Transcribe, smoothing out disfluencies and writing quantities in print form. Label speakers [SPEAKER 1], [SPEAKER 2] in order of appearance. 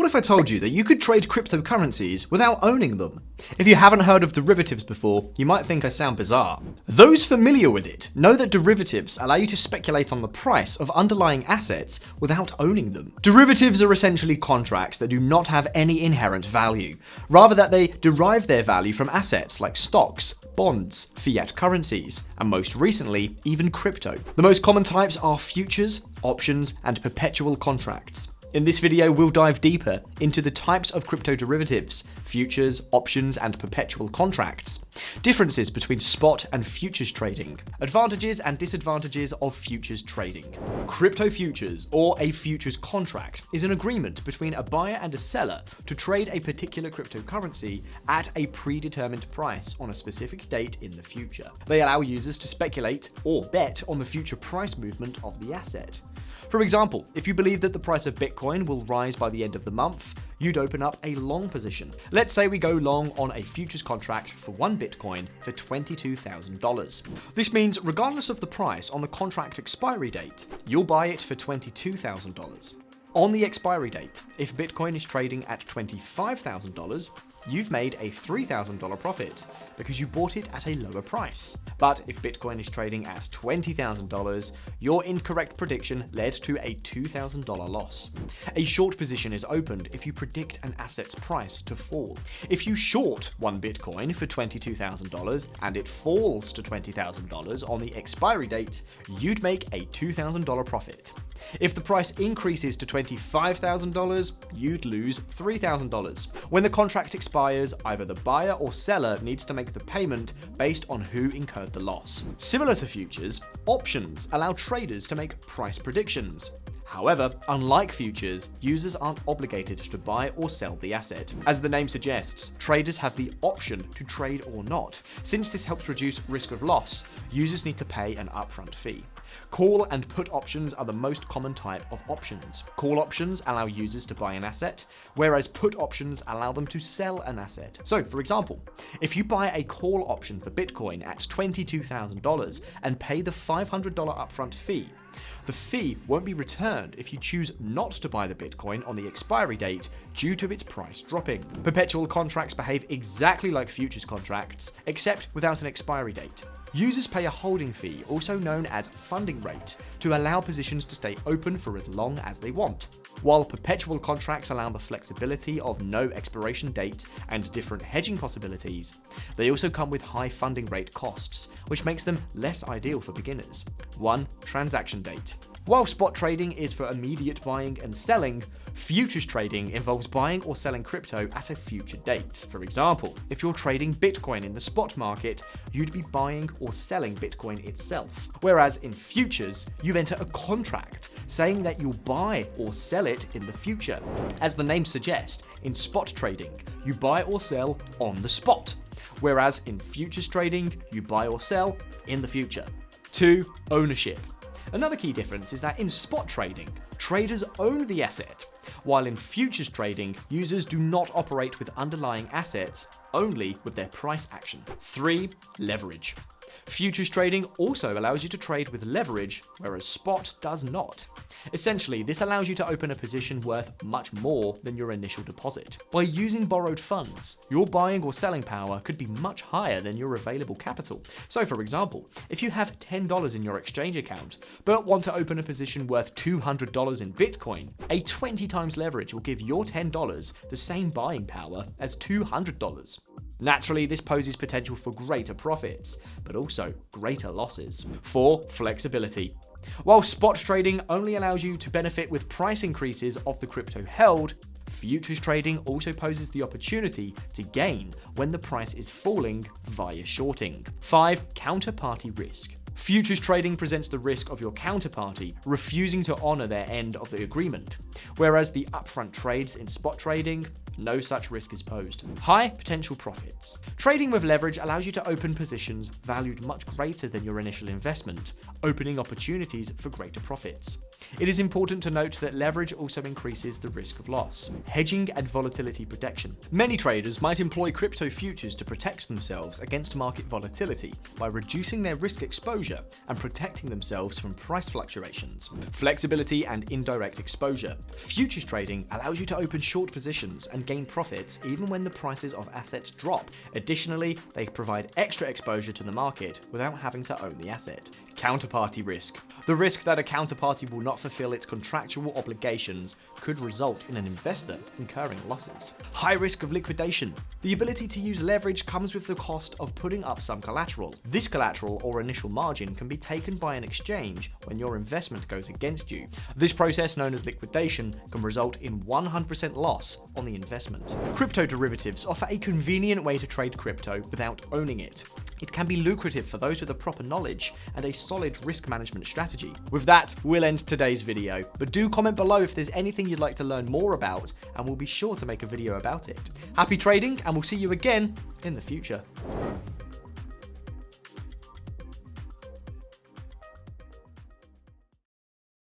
[SPEAKER 1] What if I told you that you could trade cryptocurrencies without owning them? If you haven't heard of derivatives before, you might think I sound bizarre. Those familiar with it know that derivatives allow you to speculate on the price of underlying assets without owning them. Derivatives are essentially contracts that do not have any inherent value, rather that they derive their value from assets like stocks, bonds, fiat currencies, and most recently, even crypto. The most common types are futures, options, and perpetual contracts. In this video, we'll dive deeper into the types of crypto derivatives, futures, options, and perpetual contracts, differences between spot and futures trading, advantages and disadvantages of futures trading. Crypto futures, or a futures contract, is an agreement between a buyer and a seller to trade a particular cryptocurrency at a predetermined price on a specific date in the future. They allow users to speculate or bet on the future price movement of the asset. For example, if you believe that the price of Bitcoin will rise by the end of the month, you'd open up a long position. Let's say we go long on a futures contract for one Bitcoin for $22,000. This means regardless of the price on the contract expiry date, you'll buy it for $22,000. On the expiry date, if Bitcoin is trading at $25,000, you've made a $3,000 profit because you bought it at a lower price. But if Bitcoin is trading at $20,000, your incorrect prediction led to a $2,000 loss. A short position is opened if you predict an asset's price to fall. If you short one Bitcoin for $22,000 and it falls to $20,000 on the expiry date, you'd make a $2,000 profit. If the price increases to $25,000, you'd lose $3,000. When the contract expires, either the buyer or seller needs to make the payment based on who incurred the loss. Similar to futures, options allow traders to make price predictions. However, unlike futures, users aren't obligated to buy or sell the asset. As the name suggests, traders have the option to trade or not. Since this helps reduce risk of loss, users need to pay an upfront fee. Call and put options are the most common type of options. Call options allow users to buy an asset, whereas put options allow them to sell an asset. So, for example, if you buy a call option for Bitcoin at $22,000 and pay the $500 upfront fee, the fee won't be returned if you choose not to buy the Bitcoin on the expiry date due to its price dropping. Perpetual contracts behave exactly like futures contracts, except without an expiry date. Users pay a holding fee, also known as funding rate, to allow positions to stay open for as long as they want. While perpetual contracts allow the flexibility of no expiration date and different hedging possibilities, they also come with high funding rate costs, which makes them less ideal for beginners. 1. Transaction date. While spot trading is for immediate buying and selling, futures trading involves buying or selling crypto at a future date. For example, if you're trading Bitcoin in the spot market, you'd be buying or selling Bitcoin itself. Whereas in futures, you enter a contract saying that you'll buy or sell it in the future. As the name suggests, in spot trading, you buy or sell on the spot. Whereas in futures trading, you buy or sell in the future. 2. Ownership. Another key difference is that in spot trading, traders own the asset, while in futures trading, users do not operate with underlying assets, only with their price action. 3. Leverage. Futures trading also allows you to trade with leverage, whereas spot does not. Essentially, this allows you to open a position worth much more than your initial deposit. By using borrowed funds, your buying or selling power could be much higher than your available capital. So for example, if you have $10 in your exchange account, but want to open a position worth $200 in Bitcoin, a 20 times leverage will give your $10 the same buying power as $200. Naturally, this poses potential for greater profits, but also greater losses. 4. Flexibility. While spot trading only allows you to benefit with price increases of the crypto held, futures trading also poses the opportunity to gain when the price is falling via shorting. 5. Counterparty risk. Futures trading presents the risk of your counterparty refusing to honor their end of the agreement, whereas the upfront trades in spot trading, no such risk is posed. High potential profits. Trading with leverage allows you to open positions valued much greater than your initial investment, opening opportunities for greater profits. It is important to note that leverage also increases the risk of loss. Hedging and volatility protection. Many traders might employ crypto futures to protect themselves against market volatility by reducing their risk exposure exposure and protecting themselves from price fluctuations. Flexibility and indirect exposure. Futures trading allows you to open short positions and gain profits even when the prices of assets drop. Additionally, they provide extra exposure to the market without having to own the asset. Counterparty risk. The risk that a counterparty will not fulfill its contractual obligations could result in an investor incurring losses. High risk of liquidation. The ability to use leverage comes with the cost of putting up some collateral. This collateral or initial margin can be taken by an exchange when your investment goes against you. This process, known as liquidation, can result in 100% loss on the investment. Crypto derivatives offer a convenient way to trade crypto without owning it. It can be lucrative for those with the proper knowledge and a solid risk management strategy. With that, we'll end today's video, but do comment below if there's anything you'd like to learn more about, and we'll be sure to make a video about it. Happy trading, and we'll see you again in the future.